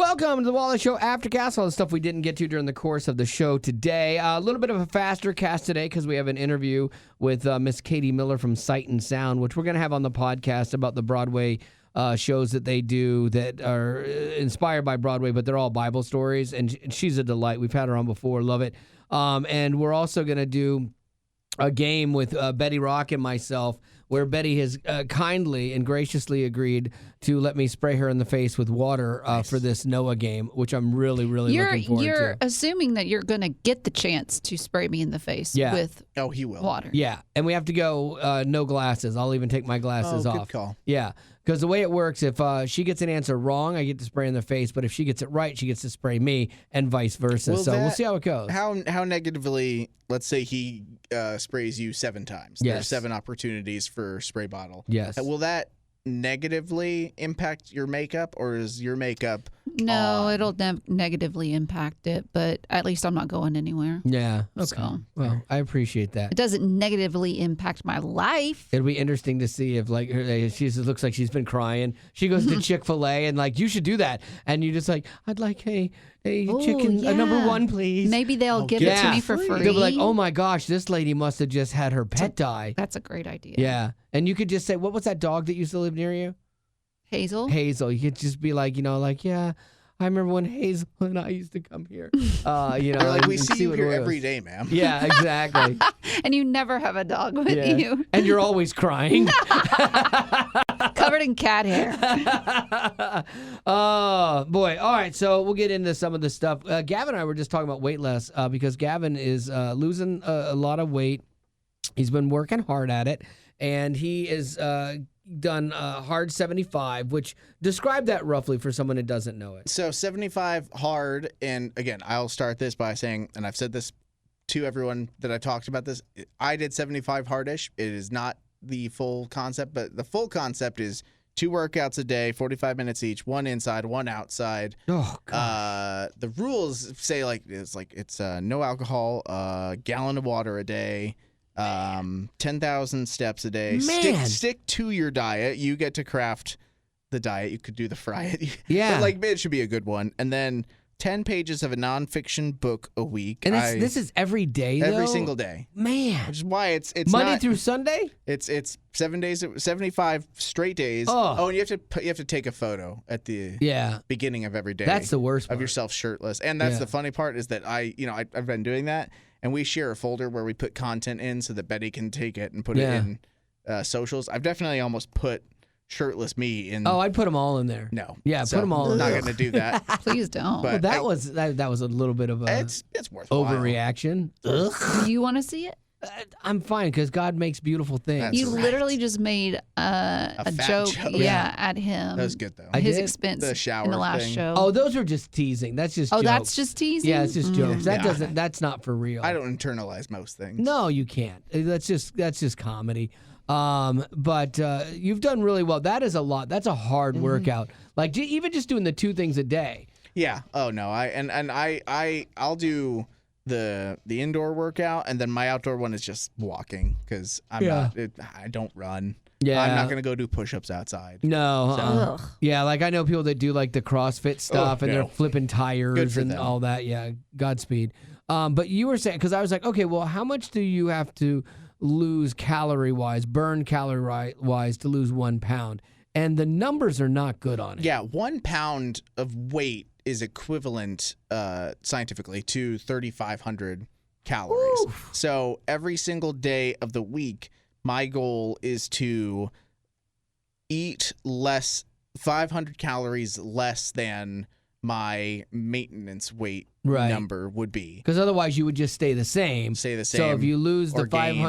Welcome to the Wallace Show Aftercast. All the stuff we didn't get to during the course of the show today. A little bit of a faster cast today because we have an interview with Miss Katie Miller from Sight and Sound, which we're going to have on the podcast about the Broadway shows that they do that are inspired by Broadway, but they're all Bible stories, and she's a delight. We've had her on before. Love it. And we're also going to do a game with Betty Rock and myself where Betty has kindly and graciously agreed to let me spray her in the face with water for this Noah game, which I'm really, really looking forward to. You're assuming that you're going to get the chance to spray me in the face with he will. water. Yeah, and we have to go no glasses. I'll even take my glasses off. Good call. Yeah, because the way it works, if she gets an answer wrong, I get to spray in the face, but if she gets it right, she gets to spray me, and vice versa. We'll see how it goes. How negatively, let's say he sprays you 7 times. Yes. There's 7 opportunities for spray bottle. Yes. Will that negatively impact your makeup, or is your makeup No, it'll negatively impact it, but at least I'm not going anywhere. Yeah, okay. So. Well, I appreciate that. It doesn't negatively impact my life. It'll be interesting to see if, like, she looks like she's been crying. She goes to Chick Fil A and, like, you should do that. And you just like, I'd like a chicken, a number 1, please. Maybe they'll give it to me for free. They'll be like, oh my gosh, this lady must have just had her pet die. That's a great idea. Yeah. And you could just say, what was that dog that used to live near you? Hazel? Hazel. You could just be like, yeah, I remember when Hazel and I used to come here. They're like, we see you here every day, ma'am. Yeah, exactly. And you never have a dog with you. And you're always crying. Covered in cat hair. Oh, boy. All right, so we'll get into some of this stuff. Gavin and I were just talking about weight loss because Gavin is losing a lot of weight. He's been working hard at it, and he is done hard 75, which describe that roughly for someone that doesn't know it. So 75 hard, and again, I'll start this by saying, and I've said this to everyone that I talked about this, I did 75 hardish. It is not the full concept, but the full concept is 2 workouts a day, 45 minutes each, 1 inside, 1 outside. Oh, God. The rules say it's no alcohol, a gallon of water a day, 10,000 steps a day. Man. Stick to your diet. You get to craft the diet. You could do the fry it. Yeah. But it should be a good one. And then 10 pages of a nonfiction book a week. And this is every day, though? Every single day. Man. Which is why it's Monday not, through Sunday? It's 7 days, 75 straight days. Oh, and you have to take a photo at the beginning of every day. That's the worst part. Of yourself shirtless. And that's the funny part is that I've been doing that. And we share a folder where we put content in so that Betty can take it and put it in socials. I've definitely almost put shirtless me in. Oh, I'd put them all in there. No. Yeah, put them all in there. Not going to do that. Please don't. But that was a little bit of a it's worthwhile. overreaction. Ugh. Do you want to see it? I'm fine because God makes beautiful things. That's You right. literally just made a fat joke, joke. at him. That was good, though. I His did? expense The shower in the last thing. show. Oh, those are just teasing. That's just jokes. that's just teasing? Yeah, it's just jokes. That Yeah. doesn't. That's not for real. I don't internalize most things. No, you can't. That's just comedy. But you've done really well. That is a lot. That's a hard workout. Like even just doing the 2 things a day. Yeah. Oh no. I'll do the indoor workout, and then my outdoor one is just walking because I don't run. Yeah. I'm not gonna go do push-ups outside. No. Ugh. Yeah, like I know people that do like the CrossFit stuff and no. they're flipping tires Good for and them. all that. Yeah, Godspeed. But you were saying, because I was like, okay, well, how much do you have to lose burn calorie-wise to lose 1 pound? And the numbers are not good on it. Yeah, 1 pound of weight is equivalent scientifically to 3,500 calories. Woo. So every single day of the week, my goal is to eat 500 calories less than my maintenance weight number would be. Because otherwise you would just stay the same. So if you lose the or gain.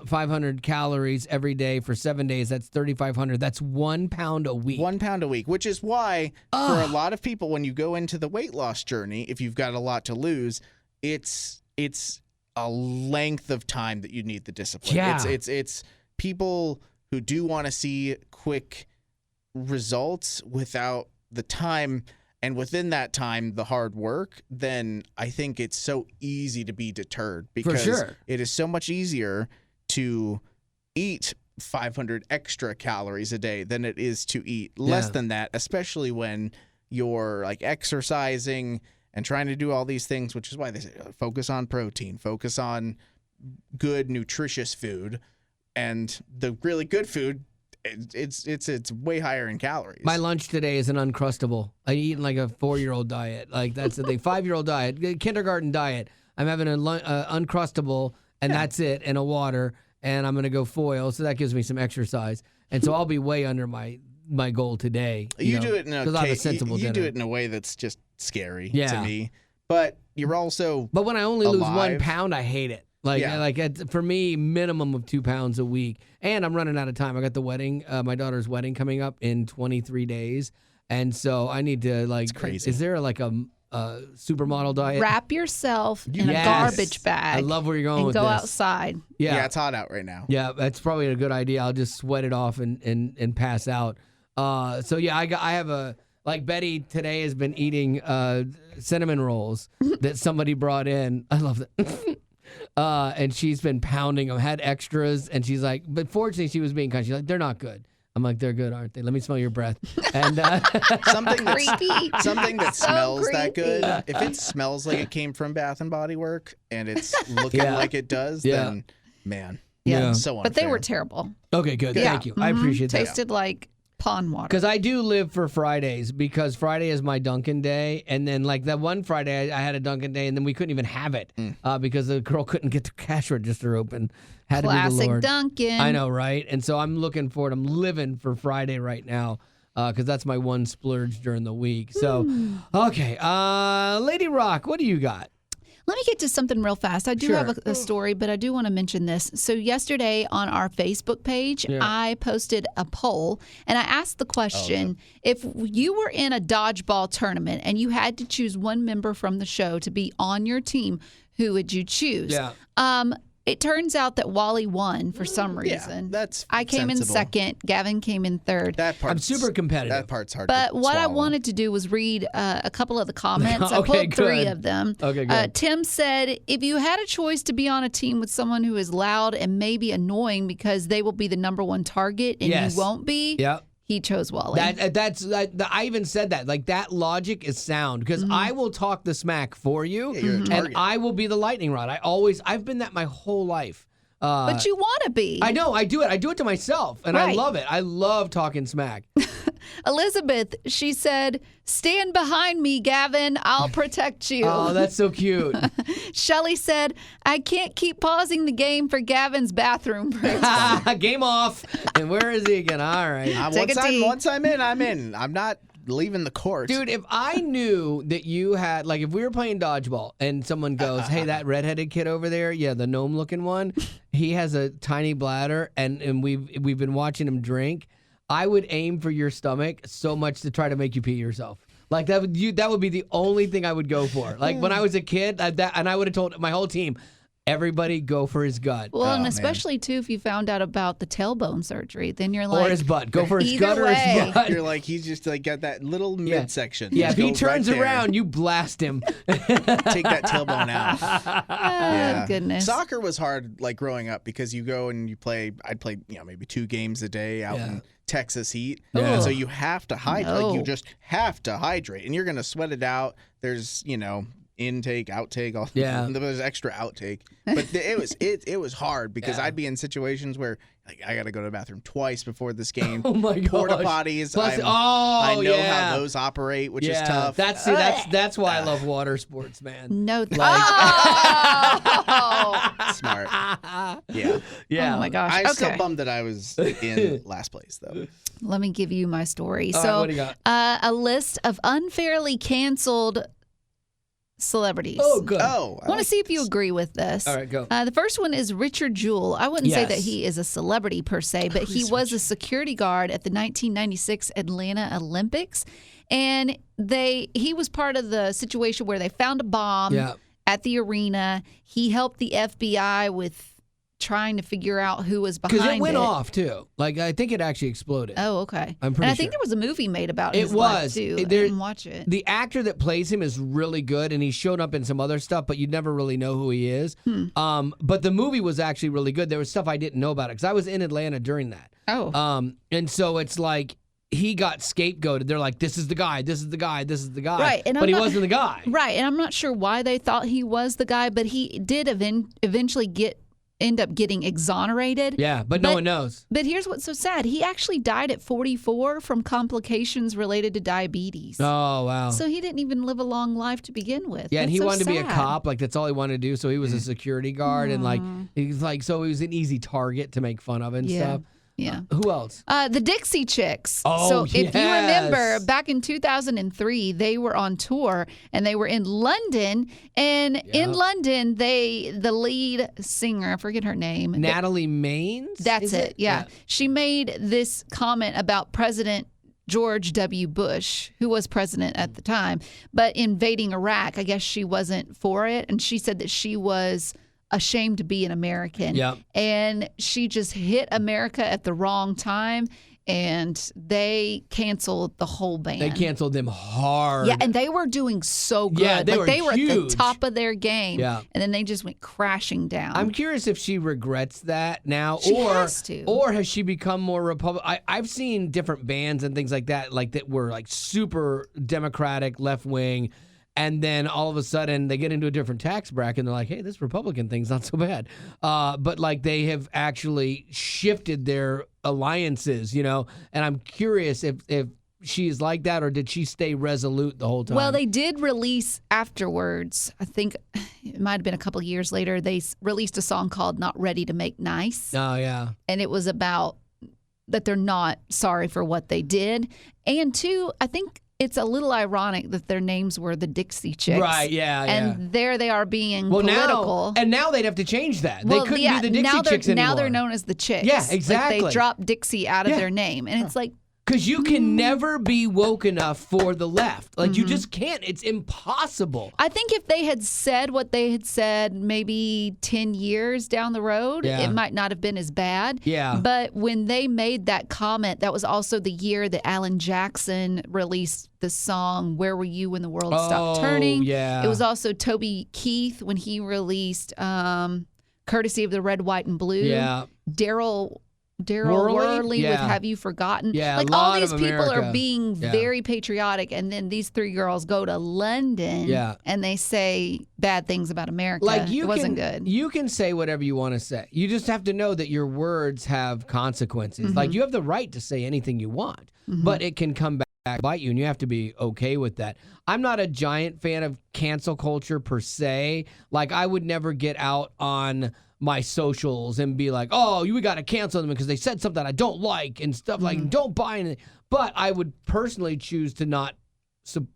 500 calories every day for 7 days, that's 3,500. That's 1 pound a week. 1 pound a week, which is why for a lot of people, when you go into the weight loss journey, if you've got a lot to lose, it's a length of time that you need the discipline. Yeah. It's people who do want to see quick results without the time. And within that time, the hard work, then I think it's so easy to be deterred because it is so much easier to eat 500 extra calories a day than it is to eat less than that, especially when you're like exercising and trying to do all these things, which is why they say focus on protein, focus on good, nutritious food, and the really good food. It's way higher in calories. My lunch today is an Uncrustable. I eat like a 4-year-old diet. Like that's the thing. 5-year-old diet, kindergarten diet. I'm having an Uncrustable, and that's it, and a water, and I'm gonna go foil, so that gives me some exercise, and so I'll be way under my goal today. You do it in a sensible you dinner. do it in a way that's just scary to Yeah. me. But you're also But when I only lose 1 alive. pound, I hate it. For me, minimum of 2 pounds a week. And I'm running out of time. I got the wedding, my daughter's wedding coming up in 23 days. And so I need to It's crazy. Is there like a supermodel diet? Wrap yourself in Yes. a garbage bag. I love where you're going and with go this. outside. yeah, it's hot out right now. Yeah, that's probably a good idea. I'll just sweat it off and pass out. So yeah, I have a, like Betty today has been eating cinnamon rolls that somebody brought in. I love that. And she's been pounding them, had extras, and she's like, but fortunately she was being kind. She's like, they're not good. I'm like, they're good, aren't they? Let me smell your breath. And Something Creepy. something that So smells that creepy. good. If it smells like it came from Bath and Body Work and it's looking Yeah. like it does, Yeah. then man, Yeah. so unfair. But they were terrible. okay, good. Yeah. Thank you. I Mhm. appreciate that. Tasted like pond water. Because I do live for Fridays, because Friday is my Dunkin' day. And then, like, that one Friday, I had a Dunkin' day, and then we couldn't even have it because the girl couldn't get the cash register open. Had to be the Classic Lord. Dunkin'. I know, right? And so I'm looking forward. I'm living for Friday right now because that's my one splurge during the week. So, okay. Lady Rock, what do you got? Let me get to something real fast. I do Sure. have a story, but I do want to mention this. So yesterday on our Facebook page, Yeah. I posted a poll, and I asked the question, if you were in a dodgeball tournament and you had to choose one member from the show to be on your team, who would you choose? Yeah. It turns out that Wally won for some reason. that's I came in sensible. second. Gavin came in third. That part's, I'm super competitive. That part's hard But to what I swallow. wanted to do was read a couple of the comments. I Okay, pulled 3 good. of them. Okay, good. Tim said, if you had a choice to be on a team with someone who is loud and maybe annoying because they will be the number one target and Yes. you won't be, Yep. he chose Wally. I even said that. Like, that logic is sound because I will talk the smack for you, Yeah, you're a and target. I will be the lightning rod. I've been that my whole life. But you want to be. I know. I do it. I do it to myself, and I Right. love it. I love talking smack. Elizabeth, she said, stand behind me, Gavin. I'll protect you. Oh, that's so cute. Shelly said, I can't keep pausing the game for Gavin's bathroom breaks. Game off. And where is he again? All right. Take a tea. Once I'm in, I'm in. I'm not leaving the court. Dude, if I knew that you had, like, if we were playing dodgeball and someone goes, hey, that redheaded kid over there, yeah, the gnome-looking one, he has a tiny bladder, and we've been watching him drink, I would aim for your stomach so much to try to make you pee yourself. Like, that would be the only thing I would go for. Like, when I was a kid, and I would have told my whole team, everybody go for his gut. Well, and man. especially, too, if you found out about the tailbone surgery, then you're like... Or his butt. Go for his Either gut or his way. butt. You're like, he's just like got that little midsection. Yeah, if Just he go turns right there. around, you blast him. Take that tailbone out. Oh, goodness. Soccer was hard, like growing up, because you go and you play. I'd play, maybe 2 games a day out in Texas heat. Yeah. And so you have to hydrate. No. You just have to hydrate, and you're gonna sweat it out. There's, intake, outtake. All there's extra outtake, but it was hard because I'd be in situations where like I got to go to the bathroom twice before this game. Oh my gosh. Porta potties. Plus, I know yeah. how those operate, which is tough. That's why I love water sports, man. No. Smart. Yeah. Yeah. Oh, my gosh. I'm still Okay. bummed that I was in last place, though. Let me give you my story. All right, So, what do you got? a list of unfairly canceled celebrities. Oh, good. Oh, I want to see if you agree with this. All right, go. The first one is Richard Jewell. I wouldn't say that Yes. he is a celebrity per se, but he was a security guard at the 1996 Atlanta Olympics. And he was part of the situation where they found a bomb Yeah. at the arena. He helped the FBI with trying to figure out who was behind it. Because it went off, too. Like, I think it actually exploded. Oh, okay. I'm and pretty I think sure. there was a movie made about It his life, was. too. I There- didn't watch it. The actor that plays him is really good, and he showed up in some other stuff, but you'd never really know who he is. But the movie was actually really good. There was stuff I didn't know about it, because I was in Atlanta during that. Oh. And so it's like, he got scapegoated. They're like, this is the guy, this is the guy, this is the guy. Right, and but he wasn't the guy. Right, and I'm not sure why they thought he was the guy, but he did eventually end up getting exonerated. Yeah, but no one knows. But here's what's so sad. He actually died at 44 from complications related to diabetes. Oh, wow. So he didn't even live a long life to begin with. Yeah, and That's he so wanted to be a sad. cop. Like, that's all he wanted to do. So he was a security guard. And, like, he's like, so he was an easy target to make fun of and stuff. Yeah. Who else? The Dixie Chicks. Oh, so if you remember, yes. back in 2003, they were on tour and they were in London. And in London, the lead singer, I forget her name. Natalie Maines? That's it. Yeah. She made this comment about President George W. Bush, who was president at the time, but invading Iraq. I guess she wasn't for it. And she said that she was ashamed to be an American. Yep. And she just hit America at the wrong time, and they canceled the whole band. They canceled them hard. Yeah, and they were doing so good. Yeah, they were at the huge. top of their game. Yeah. And then they just went crashing down. I'm curious if she regrets that now, She has to. or has she become more Republican? I've seen different bands and things like that were like super Democratic, left wing, and then all of a sudden they get into a different tax bracket and they're like, hey, this Republican thing's not so bad. But like they have actually shifted their alliances, you know. And I'm curious if she's like that, or did she stay resolute the whole time? Well, they did release afterwards. I think it might have been a couple of years later. They released a song called "Not Ready to Make Nice," Oh yeah. and it was about that they're not sorry for what they did. And two, I think it's a little ironic that their names were the Dixie Chicks. Right, yeah, And there they are being political. Now they'd have to change that. Well, they couldn't be the Dixie Chicks anymore. Now they're known as the Chicks. Yeah, Like exactly. they dropped Dixie out of their name. And it's like, Because you can never be woke enough for the left. Like, you just can't. It's impossible. I think if they had said what they had said maybe 10 years down the road, it might not have been as bad. Yeah. But when they made that comment, that was also the year that Alan Jackson released the song "Where Were You When the World Stopped Turning." Yeah. It was also Toby Keith when he released "Courtesy of the Red, White, and Blue." Yeah. Daryl Worley? Worley Yeah. with "Have You Forgotten?" Yeah, a like all lot these of people America. are being Yeah. very patriotic, and then these three girls go to London, Yeah. and they say bad things about America. Like it wasn't good. You can say whatever you want to say. You just have to know that your words have consequences. Like, you have the right to say anything you want, but it can come back and bite you, and you have to be okay with that. I'm not a giant fan of cancel culture per se. Like, I would never get out on my socials and be like, oh, we got to cancel them because they said something I don't like and stuff like, don't buy anything. But I would personally choose to not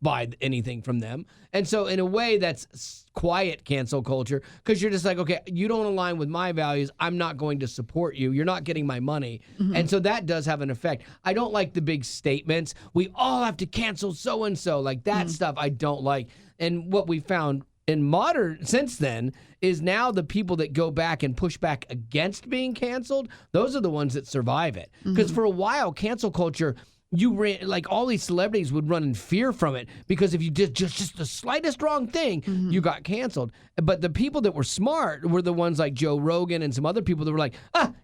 buy anything from them. And so in a way, that's quiet cancel culture, because you're just like, okay, you don't align with my values. I'm not going to support you. You're not getting my money. And so that does have an effect. I don't like the big statements. We all have to cancel so-and-so. Like that stuff I don't like. And what we found in modern since then is now the people that go back and push back against being canceled, those are the ones that survive it. Because for a while, cancel culture, you ran, like all these celebrities would run in fear from it, because if you did just the slightest wrong thing, you got canceled. But the people that were smart were the ones like Joe Rogan and some other people that were like,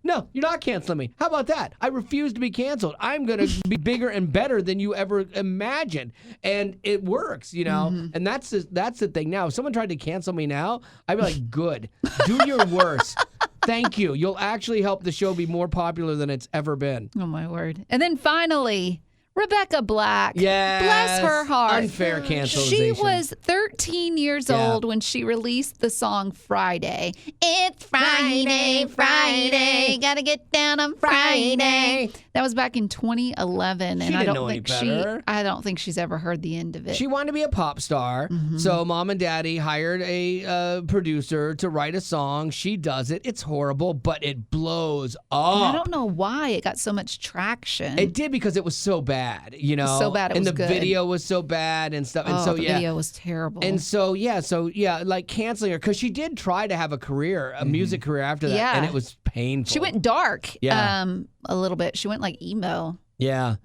no, you're not canceling me. How about that? I refuse to be canceled. I'm going to be bigger and better than you ever imagined. And it works, you know? And that's the thing now. If someone tried to cancel me now, I'd be like, good. Do your worst. Thank you. You'll actually help the show be more popular than it's ever been. Oh, my word. And then finally, Rebecca Black. Yes. Bless her heart. Unfair cancellation. She was 13 years old when she released the song Friday. It's Friday, Friday. Gotta get down on Friday. That was back in 2011. She and didn't know any better. I don't think she's ever heard the end of it. She wanted to be a pop star, so mom and daddy hired a producer to write a song. She does it. It's horrible, but it blows up. And I don't know why it got so much traction. It did, because it was so bad, you know. So bad it and was the good. video was so bad and stuff. And the video was terrible. And so like canceling her, because she did try to have a career, a music career after that, Yeah. and it was painful. She went dark Yeah. a little bit. She went like emo. Yeah.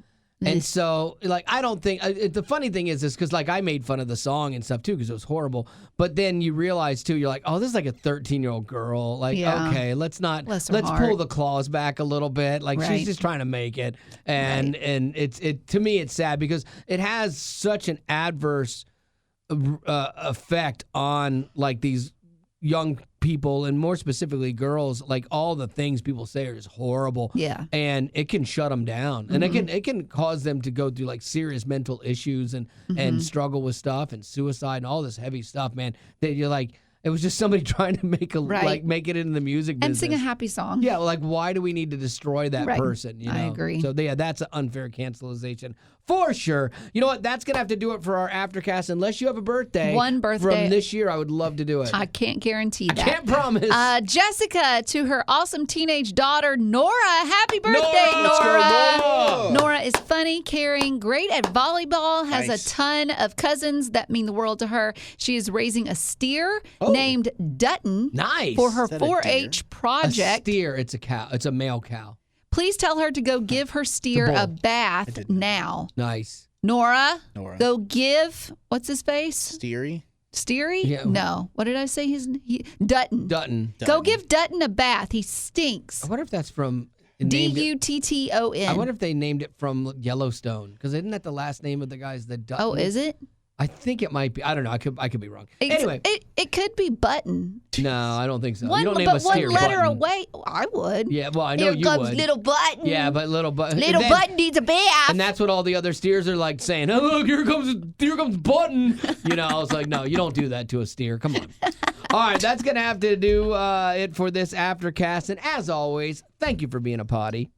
And so, like, I don't think the funny thing is because, like, I made fun of the song and stuff too because it was horrible. But then you realize too, you're like, oh, this is like a 13-year-old girl. Like, okay, let's pull the claws back a little bit. Like, she's just trying to make it, and to me, it's sad because it has such an adverse effect on like these young people and more specifically girls. Like all the things people say are just horrible. Yeah. And it can shut them down. And it can cause them to go through like serious mental issues and struggle with stuff and suicide and all this heavy stuff, man. That you're like, it was just somebody trying to make make it in the music business. And sing a happy song. Yeah, like why do we need to destroy that person? You know? I agree. So yeah, that's an unfair cancelization for sure. You know what? That's gonna have to do it for our Aftercast. Unless you have a birthday, one birthday from this year, I would love to do it. I can't guarantee that. I can't promise. Jessica, to her awesome teenage daughter Nora, happy birthday, Nora! Let's go, Nora! Nora is funny, caring, great at volleyball, has Nice. a ton of cousins that mean the world to her. She is raising a steer named Dutton Nice. for her Is that a 4-H deer? project. A steer. It's a cow. It's a male cow. Please tell her to go give her steer bull. a bath now. Nice. Nora, Nora. go give, what's his face? Steery. Steery? Yeah. No. What did I say? Dutton. Dutton. Go give Dutton a bath. He stinks. I wonder if that's from named it- Dutton. I wonder if they named it from Yellowstone because isn't that the last name of the guys? The Dutton. Oh, is it? I think it might be. I don't know. I could be wrong. Anyway, It could be Button. no, I don't think so. One, you don't name but a steer one letter Button. away. I would. Yeah, well, I know Here you comes would. little Button. Yeah, but little Button. Little Button needs a bath. And that's what all the other steers are like saying. Oh, look, here comes Button. You know, I was like, no, you don't do that to a steer. Come on. All right, that's gonna have to do it for this Aftercast. And as always, thank you for being a potty.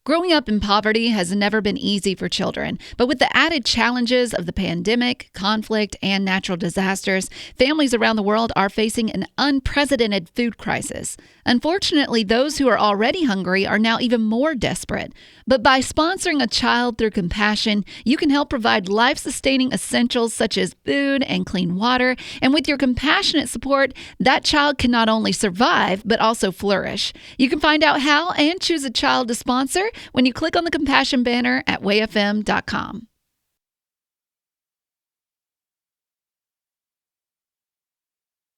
Growing up in poverty has never been easy for children, but with the added challenges of the pandemic, conflict, and natural disasters, families around the world are facing an unprecedented food crisis. Unfortunately, those who are already hungry are now even more desperate. But by sponsoring a child through compassion, you can help provide life-sustaining essentials such as food and clean water. And with your compassionate support, that child can not only survive, but also flourish. You can find out how and choose a child to sponsor when you click on the compassion banner at wayfm.com.